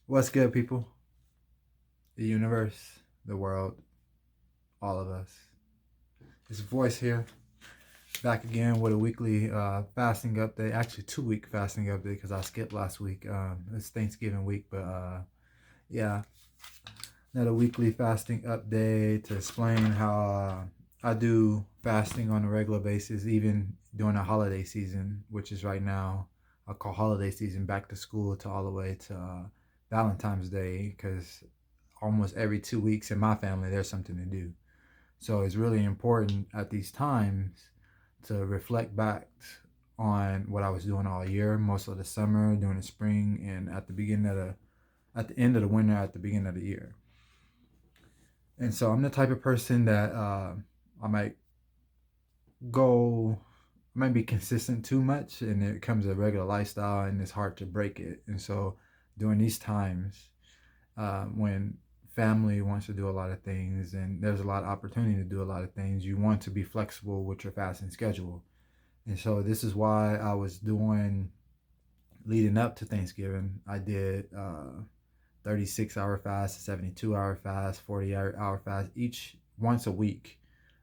What's good, people? The universe, the world, all of us. It's Voice here, back again with a weekly fasting update. Actually, 2 week fasting update because I skipped last week. It's Thanksgiving week, but yeah, another weekly fasting update to explain how I do fasting on a regular basis, even during the holiday season, which is right now. I call holiday season back to school to all the way to Valentine's Day because almost every 2 weeks in my family there's something to do. So it's really important at these times to reflect back on what I was doing all year, most of the summer, during the spring, and at the end of the winter, at the beginning of the year. And so I'm the type of person that I might go, I might be consistent too much, and it becomes a regular lifestyle, and it's hard to break it. And so during these times, when family wants to do a lot of things and there's a lot of opportunity to do a lot of things, you want to be flexible with your fasting schedule. And so this is why I was doing, leading up to Thanksgiving, I did 36-hour fast, 72-hour fast, 40-hour fast. Each once a week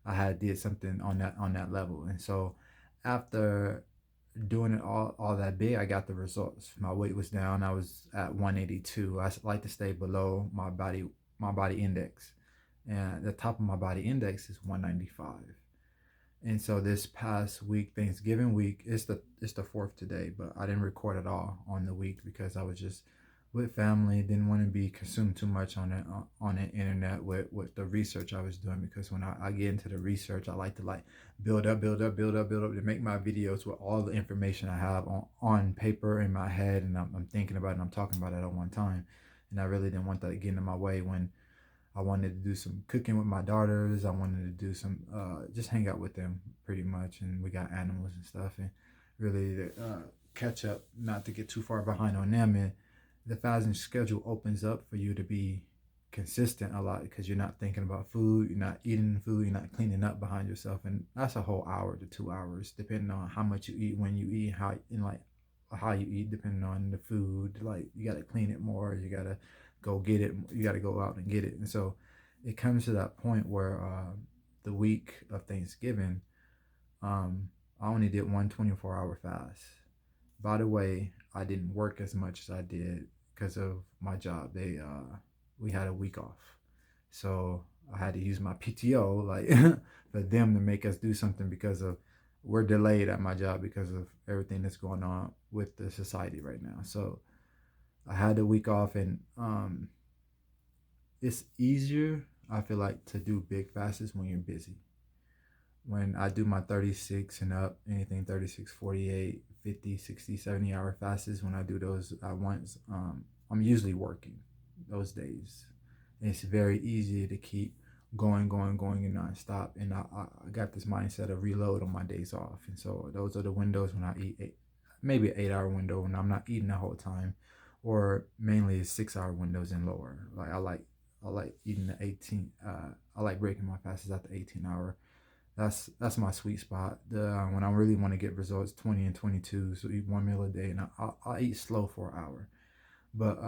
I had did something on that level. And so after doing it all that big, I got the results. My weight was down. I was at 182. I like to stay below my body index, and the top of my body index is 195. And so this past week, Thanksgiving week, it's the fourth today, but I didn't record at all on the week because I was just with family. Didn't want to be consumed too much on the internet with the research I was doing, because when I get into the research, I like to build up, build up, build up, build up to make my videos with all the information I have on paper in my head, and I'm thinking about it and I'm talking about it at one time. And I really didn't want that to get in my way when I wanted to do some cooking with my daughters. I wanted to do some, just hang out with them pretty much. And we got animals and stuff. And really catch up, not to get too far behind on them. And the fasting schedule opens up for you to be consistent a lot because you're not thinking about food, you're not eating food, you're not cleaning up behind yourself. And that's a whole hour to 2 hours, depending on how much you eat, when you eat, how, and like how you eat, depending on the food. Like you got to clean it more, you got to go get it, you got to go out and get it. And so it comes to that point where the week of Thanksgiving, I only did one 24-hour fast. By the way, I didn't work as much as I did because of my job. We had a week off, so I had to use my PTO like for them to make us do something because of we're delayed at my job because of everything that's going on with the society right now. So I had the week off, and it's easier, I feel like, to do big fasts when you're busy. When I do my 36 and up, anything 36, 48, 50, 60, 70-hour fasts, when I do those at once, I'm usually working those days. And it's very easy to keep going, going, going, and nonstop. And I got this mindset of reload on my days off. And so those are the windows when I eat maybe an 8 hour window when I'm not eating the whole time, or mainly 6 hour windows and lower. Like I like eating the 18. I like breaking my fasts at the 18 hour. That's my sweet spot. When I really want to get results, 20 and 22. So eat one meal a day, and I'll eat slow for an hour. But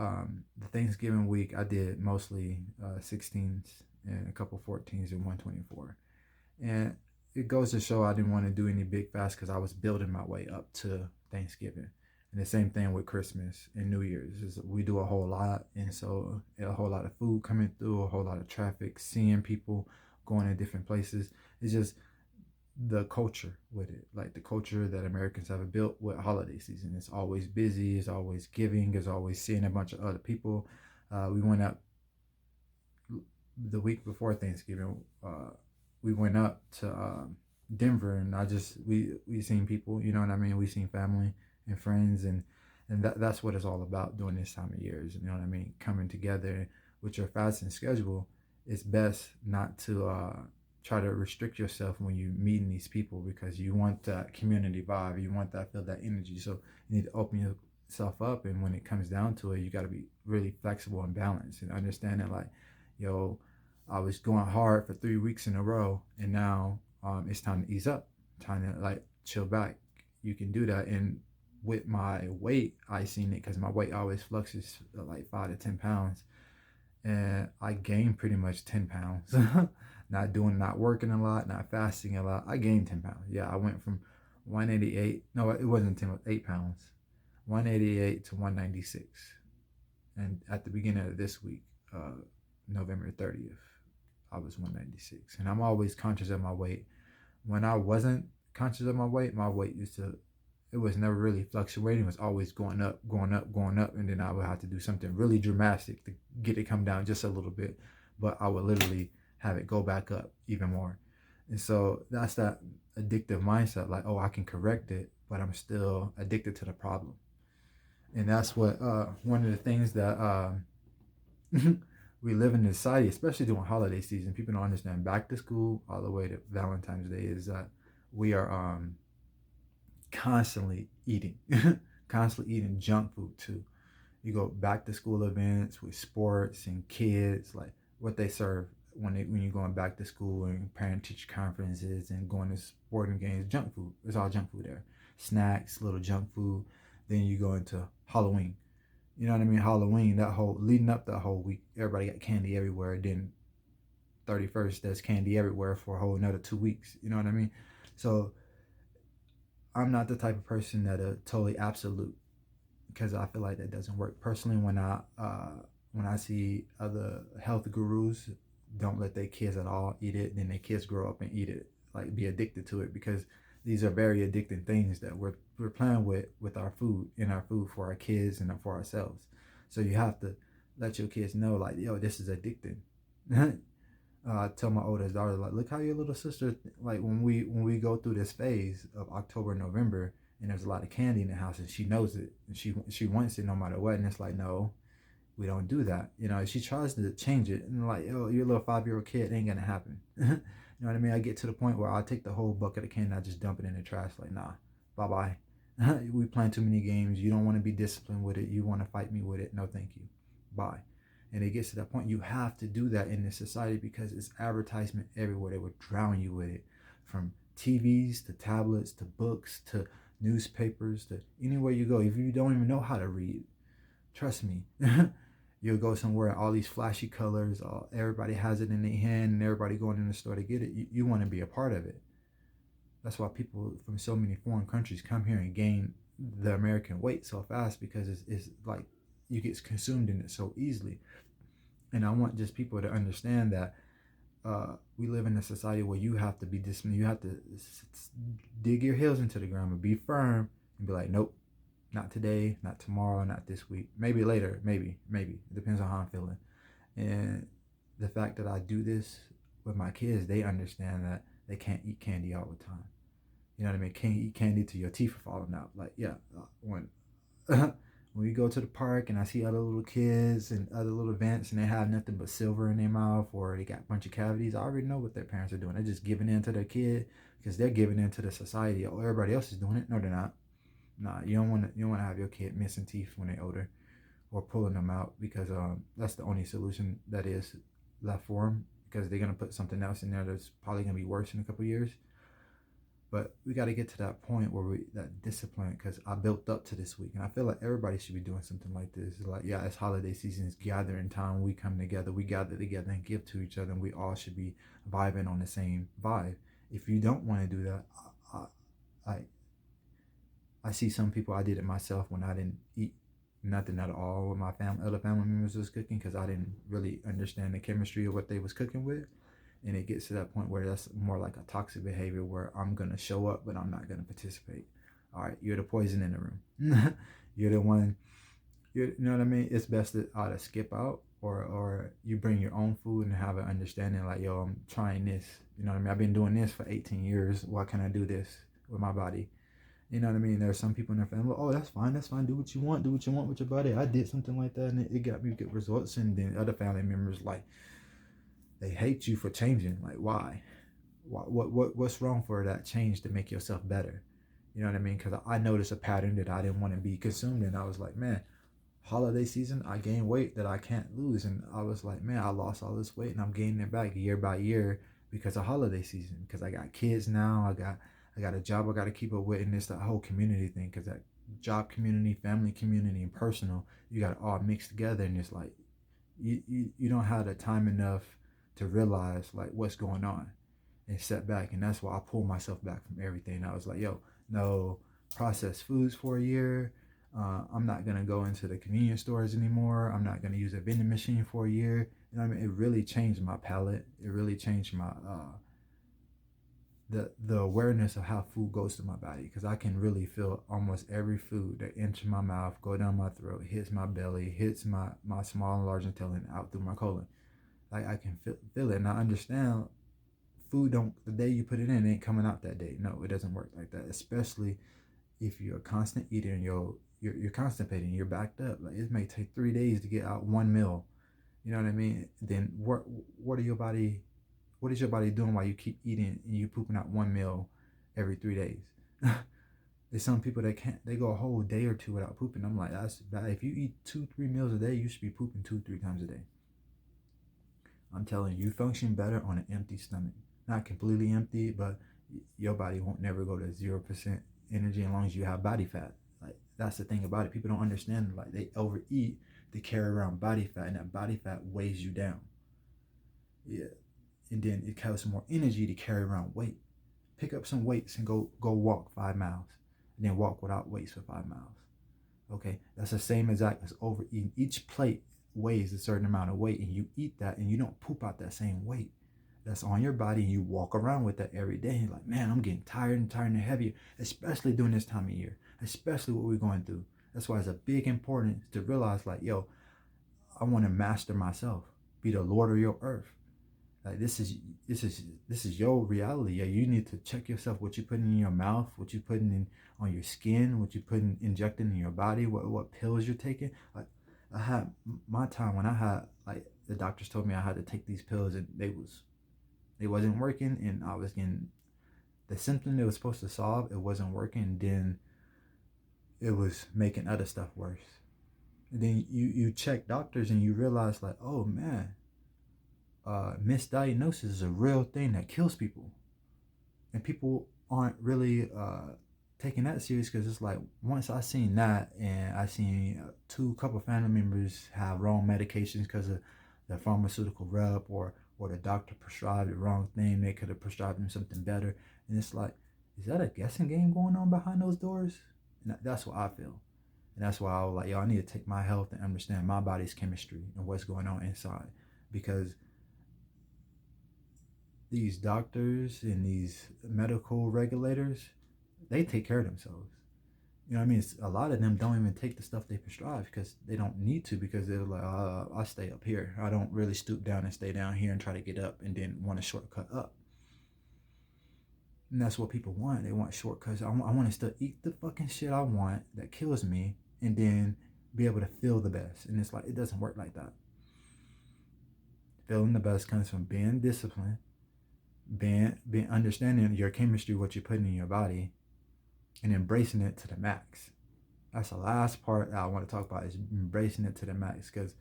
the Thanksgiving week, I did mostly 16s and a couple 14s and 124. And it goes to show I didn't want to do any big fast because I was building my way up to Thanksgiving. And the same thing with Christmas and New Year's. Is we do a whole lot, and so a whole lot of food coming through, a whole lot of traffic, seeing people going to different places. It's just the culture with it, like the culture that Americans have built with holiday season. It's always busy, it's always giving, it's always seeing a bunch of other people. We went up the week before Thanksgiving. We went up to Denver, and we seen people. You know what I mean? We seen family and friends, and that's what it's all about during this time of years. You know what I mean? Coming together with your fasting schedule, it's best not to try to restrict yourself when you're meeting these people, because you want that community vibe, you want that, feel that energy. So you need to open yourself up, and when it comes down to it, you got to be really flexible and balanced and understand that, like, yo, I was going hard for 3 weeks in a row, and now it's time to ease up, time to like chill back. You can do that, and with my weight, I seen it because my weight always fluctuates like 5 to 10 pounds, and I gained pretty much 10 pounds. Not working a lot, not fasting a lot. I gained 10 pounds. Yeah, I went from 188. No, it wasn't 10, it was 8 pounds. 188 to 196, and at the beginning of this week, November 30th, I was 196, and I'm always conscious of my weight. When I wasn't conscious of my weight used to, it was never really fluctuating. It was always going up, going up, going up, and then I would have to do something really dramatic to get it come down just a little bit. But I would literally have it go back up even more. And so that's that addictive mindset, like, oh, I can correct it, but I'm still addicted to the problem. And that's what one of the things that we live in society, especially during holiday season. People don't understand. Back to school, all the way to Valentine's Day, is that we are constantly eating, constantly eating junk food too. You go back to school events with sports and kids, like what they serve when you're going back to school and parent teacher conferences and going to sporting games. Junk food. It's all junk food there. Snacks, little junk food. Then you go into Halloween. You know what I mean? Halloween, that whole leading up that whole week, everybody got candy everywhere. Then 31st, there's candy everywhere for a whole another 2 weeks. You know what I mean? So I'm not the type of person that totally absolute, because I feel like that doesn't work. Personally, when I see other health gurus don't let their kids at all eat it, then their kids grow up and eat it, like be addicted to it, because these are very addicting things that we're playing with our food, in our food, for our kids and for ourselves. So you have to let your kids know, like, yo, this is addicting. I tell my oldest daughter, like, look how your little sister, like, when we go through this phase of October, November, and there's a lot of candy in the house, and she knows it, and she wants it no matter what, and it's like, no, we don't do that. She tries to change it, and like, oh, your little 5-year-old kid, ain't gonna happen. You know what I mean? I get to the point where I take the whole bucket of candy, I just dump it in the trash, like, nah, bye bye. We playing too many games. You don't want to be disciplined with it. You want to fight me with it. No, thank you. Bye. And it gets to that point, you have to do that in this society, because it's advertisement everywhere. They would drown you with it, from TVs to tablets to books to newspapers to anywhere you go. If you don't even know how to read, trust me, you'll go somewhere and all these flashy colors, everybody has it in their hand, and everybody going in the store to get it. You want to be a part of it. That's why people from so many foreign countries come here and gain the American weight so fast, because it's like you get consumed in it so easily. And I want just people to understand that we live in a society where you have to be disciplined. You have to dig your heels into the ground and be firm and be like, nope, not today, not tomorrow, not this week. Maybe later, maybe. It depends on how I'm feeling. And the fact that I do this with my kids, they understand that they can't eat candy all the time. You know what I mean? Can't eat candy till your teeth are falling out. Like, yeah, when when we go to the park and I see other little kids and other little events, and they have nothing but silver in their mouth, or they got a bunch of cavities, I already know what their parents are doing. They're just giving in to their kid, because they're giving in to the society. Oh, everybody else is doing it. No, they're not. Nah, you don't want to have your kid missing teeth when they're older, or pulling them out, because that's the only solution that is left for them, because they're gonna put something else in there that's probably gonna be worse in a couple of years. But we got to get to that point where that discipline, because I built up to this week, and I feel like everybody should be doing something like this. Like, yeah, it's holiday season, it's gathering time. We come together, we gather together and give to each other, and we all should be vibing on the same vibe. If you don't want to do that, I I see some people. I did it myself when I didn't eat nothing at all when my other family members was cooking, because I didn't really understand the chemistry of what they was cooking with. And it gets to that point where that's more like a toxic behavior, where I'm gonna show up but I'm not gonna participate. All right, you're the poison in the room. You're the one. You know what I mean? It's best to either skip out, or you bring your own food and have an understanding, like, yo, I'm trying this. You know what I mean? I've been doing this for 18 years. Why can't I do this with my body? You know what I mean? There's some people in their family, oh, that's fine, that's fine. Do what you want with your body. I did something like that, and it got me good results. And then other family members, like, they hate you for changing. Like, why? What's wrong for that change to make yourself better? You know what I mean? Because I noticed a pattern that I didn't want to be consumed in. I was like, man, holiday season, I gained weight that I can't lose. And I was like, man, I lost all this weight and I'm gaining it back year by year because of holiday season. Because I got kids now. I got a job I got to keep up with, and it's the whole community thing, because that job community, family community, and personal. You got it all mixed together, and it's like you don't have the time enough to realize like what's going on and step back. And that's why I pulled myself back from everything. I was like, yo, no processed foods for a year. I'm not gonna go into the convenience stores anymore. I'm not gonna use a vending machine for a year. You know what I mean? It really changed my palate. It really changed my the awareness of how food goes to my body, because I can really feel almost every food that enters my mouth, go down my throat, hits my belly, hits my small and large intestine, out through my colon. Like I can feel it, and I understand food don't, the day you put it in, it ain't coming out that day. No, it doesn't work like that. Especially if you're a constant eater and you're constipating, you're backed up. Like it may take 3 days to get out one meal. You know what I mean? Then what are your body what is your body doing while you keep eating and you pooping out one meal every 3 days? There's some people that can't, they go a whole day or two without pooping. I'm like, that's bad. If you eat 2-3 meals a day, you should be pooping 2-3 times a day. I'm telling you, you function better on an empty stomach. Not completely empty, but your body won't never go to 0% energy as long as you have body fat. Like that's the thing about it. People don't understand. Like they overeat to carry around body fat, and that body fat weighs you down. Yeah, and then it costs more energy to carry around weight. Pick up some weights and go walk 5 miles, and then walk without weights for 5 miles. Okay, that's the same exact as overeating. Each plate weighs a certain amount of weight, and you eat that, and you don't poop out that same weight that's on your body, and you walk around with that every day. You're like, man, I'm getting tired and heavier, especially during this time of year, especially what we're going through. That's why it's a big importance to realize, like, yo, I want to master myself, be the Lord of your earth. Like this is your reality. Yeah, you need to check yourself. What you putting in your mouth, what you putting in on your skin, what you putting injecting in your body, what pills you're taking. Like I had my time when I had, like, the doctors told me I had to take these pills, and they wasn't working, and I was getting the symptom it was supposed to solve, it wasn't working. Then it was making other stuff worse. And then you check doctors and you realize, like, oh man, misdiagnosis is a real thing that kills people, and people aren't really taking that serious, because it's like once I seen that, and I seen two couple family members have wrong medications because of the pharmaceutical rep, or the doctor prescribed the wrong thing. They could have prescribed them something better, and it's like, is that a guessing game going on behind those doors? And that's what I feel. And that's why I was like, yo, I need to take my health and understand my body's chemistry and what's going on inside, because these doctors and these medical regulators, they take care of themselves. You know what I mean? A lot of them don't even take the stuff they prescribe because they don't need to, because they're like, I stay up here. I don't really stoop down and stay down here and try to get up and then want a shortcut up. And that's what people want. They want shortcuts. I want to still eat the fucking shit I want that kills me, and then be able to feel the best. And it's like, it doesn't work like that. Feeling the best comes from being disciplined, being understanding your chemistry, what you're putting in your body, and embracing it to the max. That's the last part that I want to talk about, is embracing it to the max, because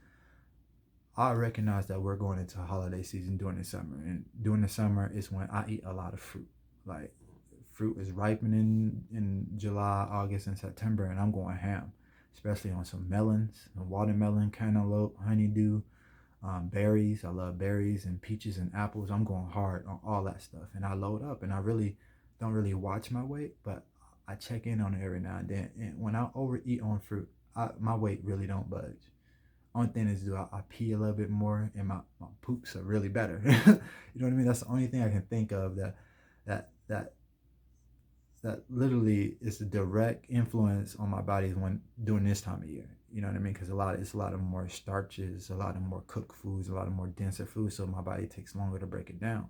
I recognize that we're going into a holiday season during the summer, and during the summer is when I eat a lot of fruit. Like fruit is ripening in July, August, and September, and I'm going ham, especially on some melons, watermelon, cantaloupe, honeydew, berries. I love berries and peaches and apples. I'm going hard on all that stuff, and I load up, and I really don't really watch my weight, but I check in on it every now and then. And when I overeat on fruit, my weight really don't budge. Only thing is, I pee a little bit more, and my poops are really better. You know what I mean? That's the only thing I can think of that that that literally is a direct influence on my body when during this time of year. You know what I mean? Because it's a lot of more starches, a lot of more cooked foods, a lot of more denser foods, so my body takes longer to break it down.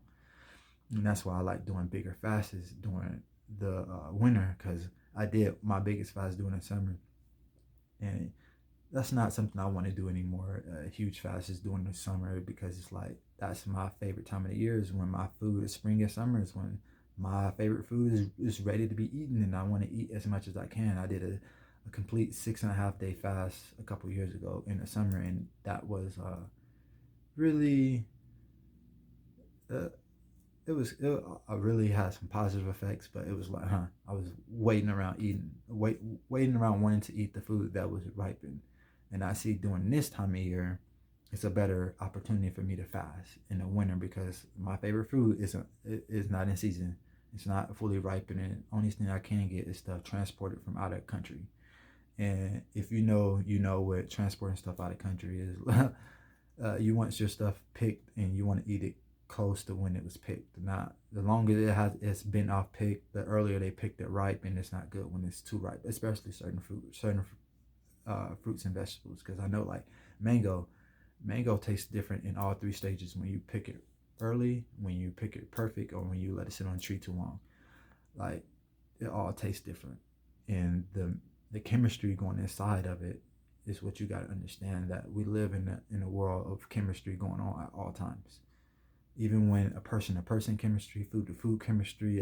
And that's why I like doing bigger fasts during the winter, because I did my biggest fast during the summer, and that's not something I want to do anymore. Huge fast is during the summer, because it's like that's my favorite time of the year, is when my food is spring and summer, is when my favorite food is ready to be eaten, and I want to eat as much as I can. I did a complete 6.5 day fast a couple years ago in the summer, and that was really uh, I really had some positive effects, but it was like, I was waiting around waiting around wanting to eat the food that was ripened. And I see during this time of year, it's a better opportunity for me to fast in the winter because my favorite fruit is not in season. It's not fully ripened, and only thing I can get is stuff transported from out of country. And if you know what transporting stuff out of country is. You want your stuff picked and you want to eat it close to when it was picked. Not the longer it's been off picked, the earlier they picked it ripe, and it's not good when it's too ripe, especially certain fruits and vegetables. Because I know like mango, mango tastes different in all three stages: when you pick it early, when you pick it perfect, or when you let it sit on a tree too long. Like it all tastes different, and the chemistry going inside of it is what you got to understand, that we live in a world of chemistry going on at all times. Even when a person to person chemistry, food to food chemistry,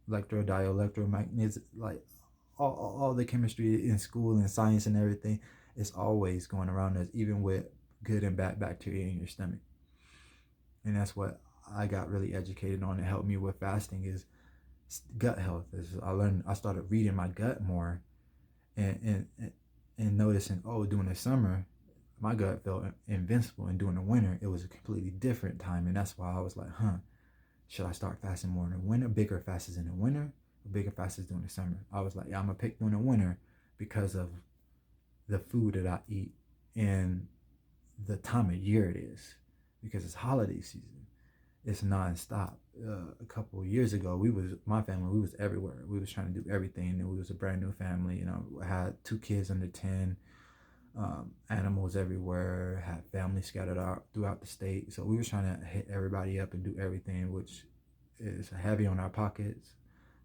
dielectromagnetism, like all the chemistry in school and science and everything is always going around us, even with good and bad bacteria in your stomach. And that's what I got really educated on. To help me with fasting is gut health. I started reading my gut more, and noticing, oh, during the summer my gut felt invincible, and during the winter it was a completely different time. And that's why I was like, should I start fasting more in the winter? Bigger fasts in the winter, or bigger fasts during the summer? I was like, yeah, I'm gonna pick during the winter because of the food that I eat and the time of year it is, because it's holiday season. It's nonstop. A couple of years ago, my family, we was everywhere. We was trying to do everything, and we was a brand new family. I had two kids under 10, animals everywhere, had family scattered out throughout the state. So we were trying to hit everybody up and do everything, which is heavy on our pockets,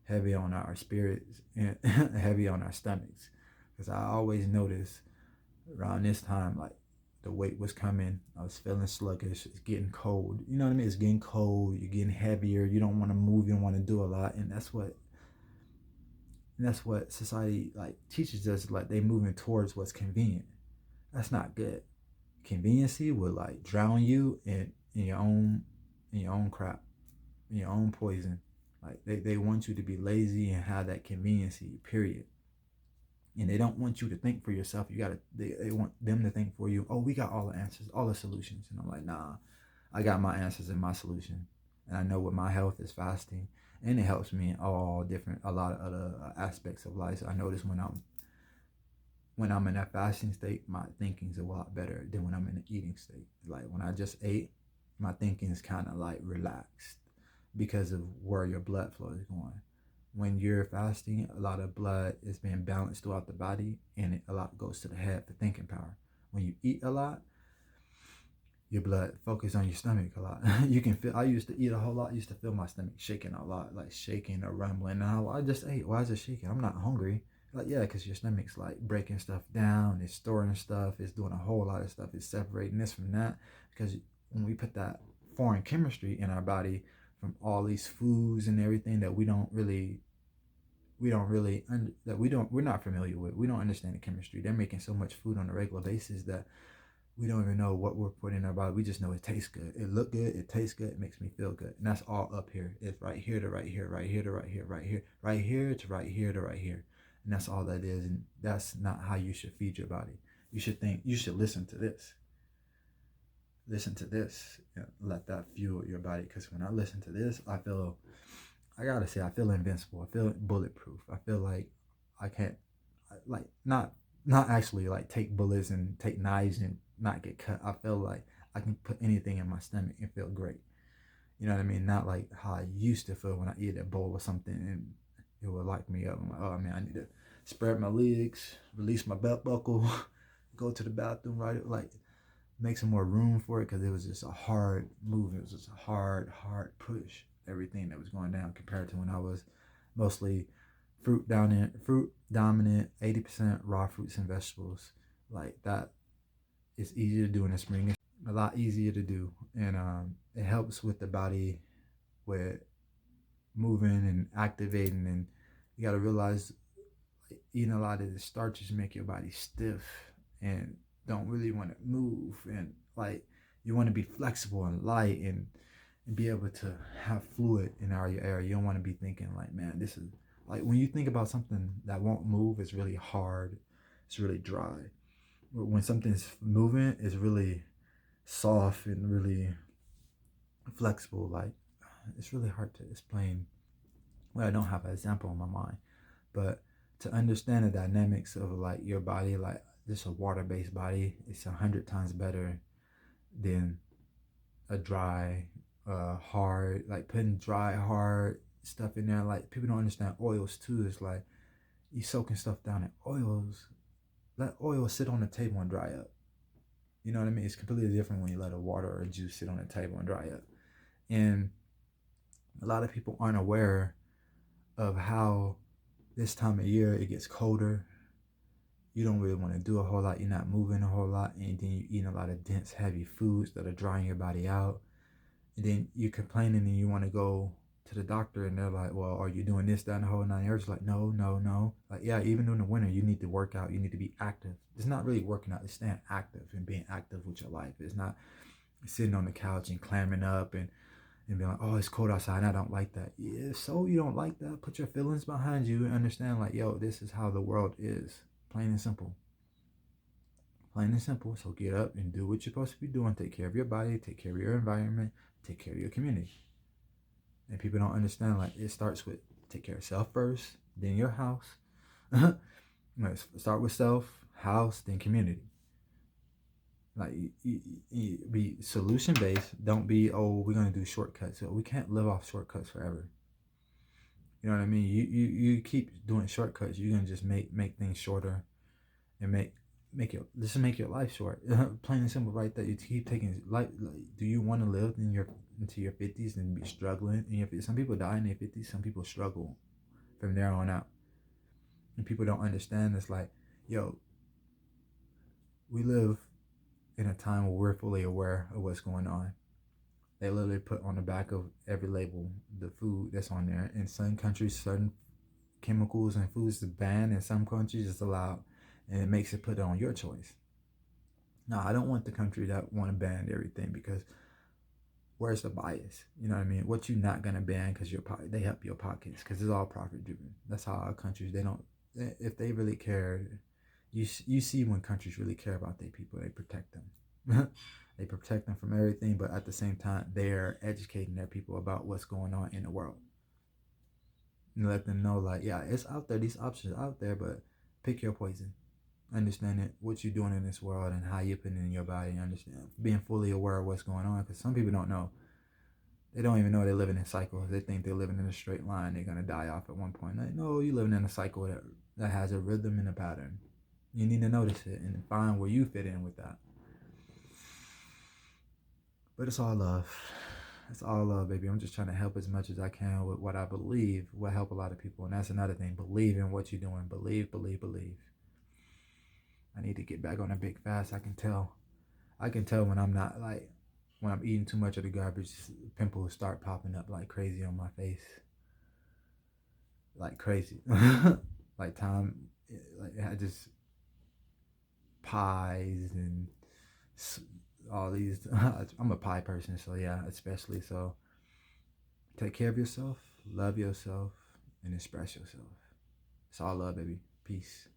heavy on our spirits, and heavy on our stomachs. Because I always notice around this time, like the weight was coming. I was feeling sluggish. It's getting cold. You know what I mean? It's getting cold. You're getting heavier. You don't want to move. You don't want to do a lot. And that's what society like teaches us. Like they moving towards what's convenient. That's not good. Conveniency will like drown you in your own crap, in your own poison. Like they want you to be lazy and have that conveniency, period. And they don't want you to think for yourself. They want them to think for you. Oh, we got all the answers, all the solutions. And I'm like, nah, I got my answers and my solution. And I know what my health is fasting. And it helps me in a lot of other aspects of life. So I notice when I'm in that fasting state, my thinking's a lot better than when I'm in the eating state. Like when I just ate, my thinking is kind of like relaxed because of where your blood flow is going. When you're fasting, a lot of blood is being balanced throughout the body, and a lot goes to the head for thinking power. When you eat a lot, your blood focus on your stomach a lot. You can feel. I used to eat a whole lot. I used to feel my stomach shaking a lot, like shaking or rumbling. Now I just ate. Why is it shaking? I'm not hungry. Like, yeah, because your stomach's like breaking stuff down. It's storing stuff. It's doing a whole lot of stuff. It's separating this from that. Because when we put that foreign chemistry in our body from all these foods and everything that we're not familiar with. We don't understand the chemistry. They're making so much food on a regular basis that we don't even know what we're putting in our body. We just know it tastes good. It look good. It tastes good. It makes me feel good. And that's all up here. It's right here to right here, right here to right here, right here, right here to right here to right here. And that's all that is. And that's not how you should feed your body. You should listen to this. Listen to this. Let that fuel your body. Because when I listen to this, I gotta say, I feel invincible. I feel bulletproof. I feel like I can't, like, not actually like take bullets and take knives and not get cut. I feel like I can put anything in my stomach and feel great. You know what I mean? Not like how I used to feel when I eat a bowl or something and it would lock me up. I'm like, oh man, I need to spread my legs, release my belt buckle, go to the bathroom, right? Like, make some more room for it, because it was just a hard move. It was just a hard push. Everything that was going down compared to when I was mostly fruit dominant, 80% raw fruits and vegetables. Like that is easier to do in the spring. It's a lot easier to do, and it helps with the body with moving and activating. And you got to realize eating a lot of the starches make your body stiff and don't really want to move, and like you want to be flexible and light, and and be able to have fluid in our area. You don't want to be thinking like, man, this is like when you think about something that won't move, it's really hard, it's really dry. When something's moving, it's really soft and really flexible. Like it's really hard to explain. Well, I don't have an example in my mind, but to understand the dynamics of like your body, like just a water-based body, it's 100 times better than a dry, hard, like putting dry, hard stuff in there. Like people don't understand oils too. It's like you soaking stuff down in oils. Let oil sit on the table and dry up. You know what I mean? It's completely different when you let a water or a juice sit on the table and dry up. And a lot of people aren't aware of how this time of year it gets colder. You don't really want to do a whole lot. You're not moving a whole lot, and then you're eating a lot of dense, heavy foods that are drying your body out. And then you're complaining and you want to go to the doctor, and they're like, well, are you doing this, that, and the whole nine yards? Like, no, no, no. Like, yeah, even in the winter, you need to work out. You need to be active. It's not really working out. It's staying active and being active with your life. It's not sitting on the couch and clamming up and being like, oh, it's cold outside. And I don't like that. Yeah, so you don't like that? Put your feelings behind you and understand, like, yo, this is how the world is. Plain and simple. Plain and simple. So get up and do what you're supposed to be doing. Take care of your body. Take care of your environment. Take care of your community. And people don't understand, like, it starts with take care of self first, then your house. Start with self, house, then community. Like, you be solution based. Don't be, oh, we're going to do shortcuts. So we can't live off shortcuts forever. You know what I mean? You keep doing shortcuts, you're going to just make things shorter and make your life short. Plain and simple, right? That you keep taking life. Like, do you want to live into your 50s and be struggling in your 50s? Some people die in their 50s. Some people struggle from there on out. And people don't understand. It's like, yo, we live in a time where we're fully aware of what's going on. They literally put on the back of every label the food that's on there. In some countries, certain chemicals and foods is banned. In some countries, it's allowed, and it makes it put it on your choice. Now, I don't want the country that want to ban everything, because where's the bias? You know what I mean? What you not gonna ban because they help your pockets, because it's all profit driven. That's how our countries, they don't. If they really care, you see when countries really care about their people, they protect them. They protect them from everything, but at the same time, they're educating their people about what's going on in the world. And let them know, like, yeah, it's out there. These options are out there, but pick your poison. Understand it, what you're doing in this world and how you're putting it in your body. Understand, being fully aware of what's going on, because some people don't know. They don't even know they're living in cycles. They think they're living in a straight line. They're gonna die off at one point. Like, no, you're living in a cycle that has a rhythm and a pattern. You need to notice it and find where you fit in with that. But it's all love. It's all love, baby. I'm just trying to help as much as I can with what I believe will help a lot of people. And that's another thing. Believe in what you're doing. Believe, believe, believe. I need to get back on a big fast. I can tell. I can tell when I'm not, like, when I'm eating too much of the garbage, pimples start popping up like crazy on my face. Like crazy. Like time, like I just pies and all these. I'm a pie person, so yeah, especially. So take care of yourself, love yourself, and express yourself. It's all love, baby. Peace.